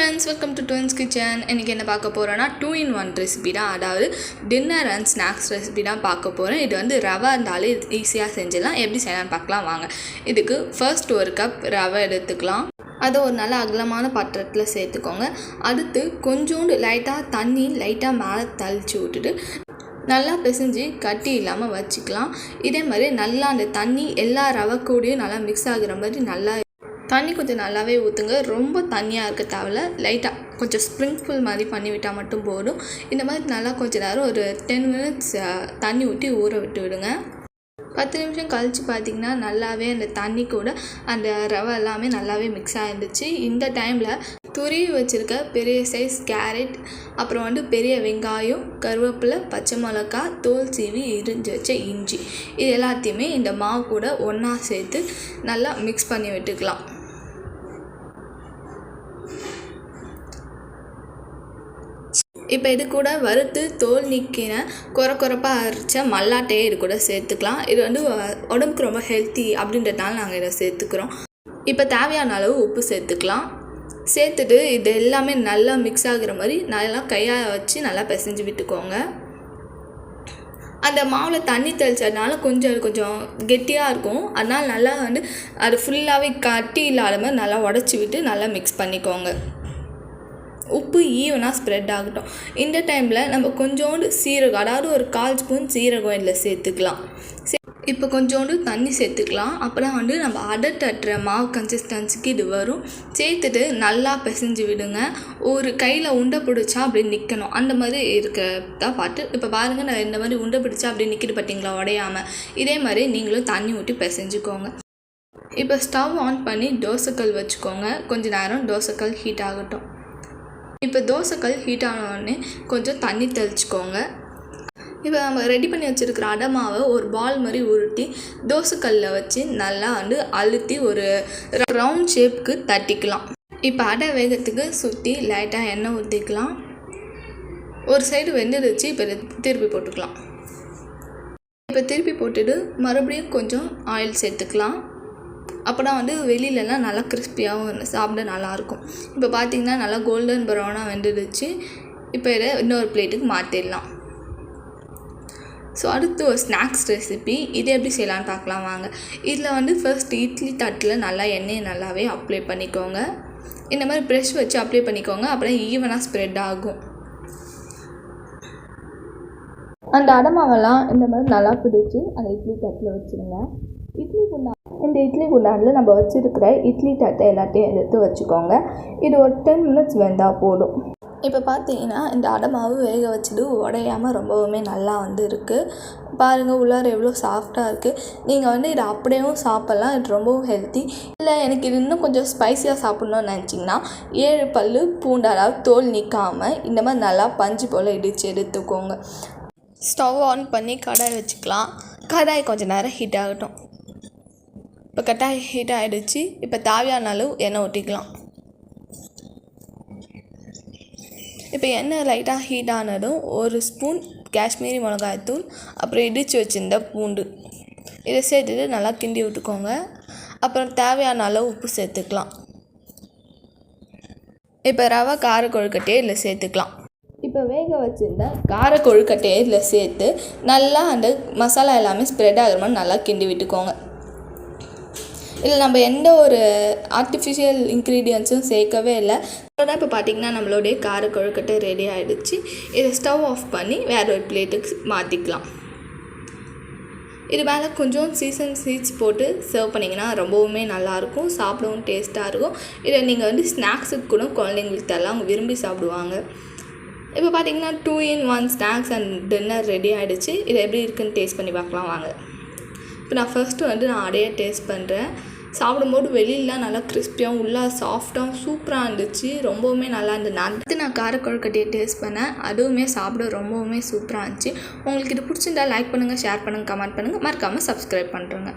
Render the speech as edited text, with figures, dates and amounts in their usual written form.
Friends, welcome to twins kitchen. இன்றைக்கி என்ன பார்க்க போகிறோன்னா 2-in-1 ரெசிபி தான். அதாவது டின்னர் அண்ட் ஸ்நாக்ஸ் ரெசிபி தான் பார்க்க போகிறேன். இது வந்து ரவை இருந்தாலே ஈஸியாக செஞ்சிடலாம். எப்படி செய்யலாம்னு பார்க்கலாம் வாங்க. இதுக்கு ஃபர்ஸ்ட் 1 கப் ரவை எடுத்துக்கலாம். அதை ஒரு நல்ல அகலமான பாத்திரத்தில் சேர்த்துக்கோங்க. அடுத்து கொஞ்சோண்டு லைட்டாக தண்ணி மேலே தளிச்சு விட்டுட்டு நல்லா பிசைஞ்சு கட்டி இல்லாமல் வச்சுக்கலாம். இதே மாதிரி நல்லா அந்த தண்ணி எல்லா ரவை கூடயும் நல்லா மிக்ஸ் ஆகிற மாதிரி நல்லா தண்ணி கொஞ்சம் நல்லாவே ஊற்றுங்க. ரொம்ப தண்ணியாக இருக்க தேவையில்ல, லைட்டாக கொஞ்சம் ஸ்ப்ரிங்க்ஃபுல் மாதிரி பண்ணிவிட்டால் மட்டும் போதும். இந்த மாதிரி நல்லா கொஞ்சம் நேரம் ஒரு 10 மினிட்ஸ் தண்ணி ஊற்றி ஊற விட்டு விடுங்க. 10 நிமிஷம் கழித்து பார்த்திங்கன்னா நல்லாவே அந்த தண்ணி கூட அந்த ரவை எல்லாமே நல்லாவே மிக்ஸ் ஆகிருந்துச்சு. இந்த டைமில் துருவி வச்சுருக்க பெரிய சைஸ் கேரட், அப்புறம் வந்து பெரிய வெங்காயம், கருவேப்பிலை, பச்சை மிளகாய், தோல் சீவி இரிஞ்சு வச்ச இஞ்சி, இது எல்லாத்தையுமே இந்த மாவு கூட ஒன்றா சேர்த்து நல்லா மிக்ஸ் பண்ணி விட்டுக்கலாம். இப்போ இது கூட வறுத்து தோல் நீக்கின குறப்பாக அரைச்ச மல்லாட்டையை இது கூட சேர்த்துக்கலாம். இது வந்து உடம்புக்கு ரொம்ப ஹெல்த்தி அப்படின்றதுனால நாங்கள் இதை சேர்த்துக்கிறோம். இப்போ தேவையான அளவு உப்பு சேர்த்துக்கலாம். சேர்த்துட்டு இது எல்லாமே நல்லா மிக்ஸ் ஆகிற மாதிரி நல்லா கையால் வச்சு நல்லா பிசைஞ்சு விட்டுக்கோங்க. அந்த மாவில் தண்ணி தெளிச்சதுனால கொஞ்சம் கெட்டியாக இருக்கும். அதனால் நல்லா வந்து அது ஃபுல்லாகவே கட்டி இல்லாத மாதிரி நல்லா உடச்சி விட்டு நல்லா மிக்ஸ் பண்ணிக்கோங்க. உப்பு ஈவனாக ஸ்ப்ரெட் ஆகட்டும். இந்த டைமில் நம்ம கொஞ்சோண்டு சீரகம், அதாவது ஒரு 1/4 ஸ்பூன் சீரகம் இதில் சேர்த்துக்கலாம். இப்போ கொஞ்சோண்டு தண்ணி சேர்த்துக்கலாம். அப்புறம் வந்து நம்ம அடை தட்டுற மாவு கன்சிஸ்டன்சிக்கு இது வரும். சேர்த்துட்டு நல்லா பிசைஞ்சு விடுங்க. ஒரு கையில் உண்டை பிடிச்சா அப்படி நிற்கணும், அந்த மாதிரி இருக்கதா பார்த்து. இப்போ பாருங்கள், நான் இந்த மாதிரி உண்டை பிடிச்சா அப்படி நிற்கிட்டு பார்த்தீங்களா, உடையாமல். இதே மாதிரி நீங்களும் தண்ணி ஊற்றி பிசைஞ்சுக்கோங்க. இப்போ ஸ்டவ் ஆன் பண்ணி தோசைக்கல் வச்சுக்கோங்க. கொஞ்சம் நேரம் தோசைக்கல் ஹீட் ஆகட்டும். இப்போ தோசைக்கல் ஹீட் ஆனவுடனே கொஞ்சம் தண்ணி தெளிச்சுக்கோங்க. இப்போ நம்ம ரெடி பண்ணி வச்சுருக்கிற அடை மாவை ஒரு பால் மாதிரி உருட்டி தோசைக்கல்லில் வச்சு நல்லா வந்து அழுத்தி ஒரு ரவுண்ட் ஷேப்புக்கு தட்டிக்கலாம். இப்போ அடை வேகத்துக்கு சுற்றி லைட்டாக எண்ணெய் ஊற்றிக்கலாம். ஒரு சைடு வெந்துடுச்சு. இப்போ திருப்பி போட்டுக்கலாம். இப்போ திருப்பி போட்டுட்டு மறுபடியும் கொஞ்சம் ஆயில் சேர்த்துக்கலாம். அப்போனா வந்து வெளியிலலாம் நல்லா கிறிஸ்பியாகவும் சாப்பிட நல்லாயிருக்கும். இப்போ பார்த்திங்கன்னா நல்லா கோல்டன் ப்ரௌனாக வெந்துடுச்சு. இப்போ இதை இன்னொரு பிளேட்டுக்கு மாற்றிடலாம். ஸோ அடுத்து ஒரு ஸ்நாக்ஸ் ரெசிபி, இதை எப்படி செய்யலான்னு பார்க்கலாம் வாங்க. இதில் வந்து ஃபர்ஸ்ட் இட்லி தட்டில் நல்லா எண்ணெயை நல்லாவே அப்ளை பண்ணிக்கோங்க. இந்த மாதிரி ப்ரெஷ் வச்சு அப்ளை பண்ணிக்கோங்க. அப்புறம் ஈவனாக ஸ்ப்ரெட் ஆகும். அந்த அடமாவெல்லாம் இந்த மாதிரி நல்லா பிடிச்சி அந்த இட்லி தட்டில் வச்சுருங்க. இந்த இட்லி குண்டானில் நம்ம வச்சுருக்கிற இட்லி தட்டை எல்லாத்தையும் எடுத்து வச்சுக்கோங்க. இது ஒரு 10 மினிட்ஸ் வெந்தால் போதும். இப்போ பார்த்தீங்கன்னா இந்த அடமாவு வேக வச்சுட்டு உடையாமல் ரொம்பவுமே நல்லா வந்து இருக்குது. பாருங்கள், உள்ளார எவ்வளோ சாஃப்டாக இருக்குது. நீங்கள் வந்து இதை அப்படியேவும் சாப்பிட்லாம். இது ரொம்பவும் ஹெல்த்தி. இல்லை எனக்கு இது இன்னும் கொஞ்சம் ஸ்பைஸியாக சாப்பிட்ணுன்னு நினச்சிங்கன்னா 7 பல் பூண்டு, அதாவது தோல் நீக்காமல் இந்த மாதிரி நல்லா பஞ்சு போல் இடித்து எடுத்துக்கோங்க. ஸ்டவ் ஆன் பண்ணி கடாய் வச்சுக்கலாம். கடாய் கொஞ்சம் நேரம் ஹீட் ஆகட்டும். இப்போ கடாய் ஹீட் ஆகிடுச்சு. இப்போ தேவையான அளவு எண்ணெய் ஊற்றிக்கலாம். இப்போ எண்ணெய் லைட்டாக ஹீட் ஆனதும் 1 ஸ்பூன் காஷ்மீரி மிளகாய்த்தூள், அப்புறம் இடித்து வச்சுருந்த பூண்டு, இதை சேர்த்துட்டு நல்லா கிண்டி விட்டுக்கோங்க. அப்புறம் தேவையான அளவு உப்பு சேர்த்துக்கலாம். இப்போ ரவை கார கொழுக்கட்டையை இதில் சேர்த்துக்கலாம். இப்போ வேக வச்சுருந்த கார கொழுக்கட்டையை இதில் சேர்த்து நல்லா அந்த மசாலா எல்லாமே ஸ்ப்ரெட் ஆகிற மாதிரி நல்லா கிண்டி விட்டுக்கோங்க. இதில் நம்ம எந்த ஒரு ஆர்டிஃபிஷியல் இன்க்ரீடியன்ஸும் சேர்க்கவே இல்லை. அதான் இப்போ பார்த்திங்கன்னா நம்மளுடைய கார கொழுக்கட்டை ரெடி ஆகிடுச்சு. இதை ஸ்டவ் ஆஃப் பண்ணி வேறு ஒரு பிளேட்டுக்கு மாற்றிக்கலாம். இது மேலே கொஞ்சம் சீசன் சீட்ஸ் போட்டு சர்வ் பண்ணிங்கன்னா ரொம்பவுமே நல்லாயிருக்கும், சாப்பிடவும் டேஸ்ட்டாக இருக்கும். இதை நீங்கள் வந்து ஸ்நாக்ஸுக்கு கூட குழந்தைங்களுக்கு தரலாம், அவங்க விரும்பி சாப்பிடுவாங்க. இப்போ பார்த்திங்கன்னா 2-in-1 snacks and dinner ready ஆகிடுச்சு. இதை எப்படி இருக்குதுன்னு டேஸ்ட் பண்ணி பார்க்கலாம் வாங்க. இப்போ நான் ஃபஸ்ட்டு வந்து அடையை டேஸ்ட் பண்ணுறேன். சாப்பிடும்போது வெளியிலாம் நல்லா கிறிஸ்பியாகவும் உள்ளே சாஃப்டாகவும் சூப்பராக இருந்துச்சு. ரொம்பவுமே நல்லா இருந்தது. அடுத்து நான் கார கொழுக்கட்டையை டேஸ்ட் பண்ணேன். அதுவுமே சாப்பிட ரொம்பவுமே சூப்பராக இருந்துச்சு. உங்களுக்கு இது பிடிச்சிருந்தா லைக் பண்ணுங்கள், ஷேர் பண்ணுங்கள், கமெண்ட் பண்ணுங்கள், மறக்காமல் சப்ஸ்கிரைப் பண்ணுறேங்க.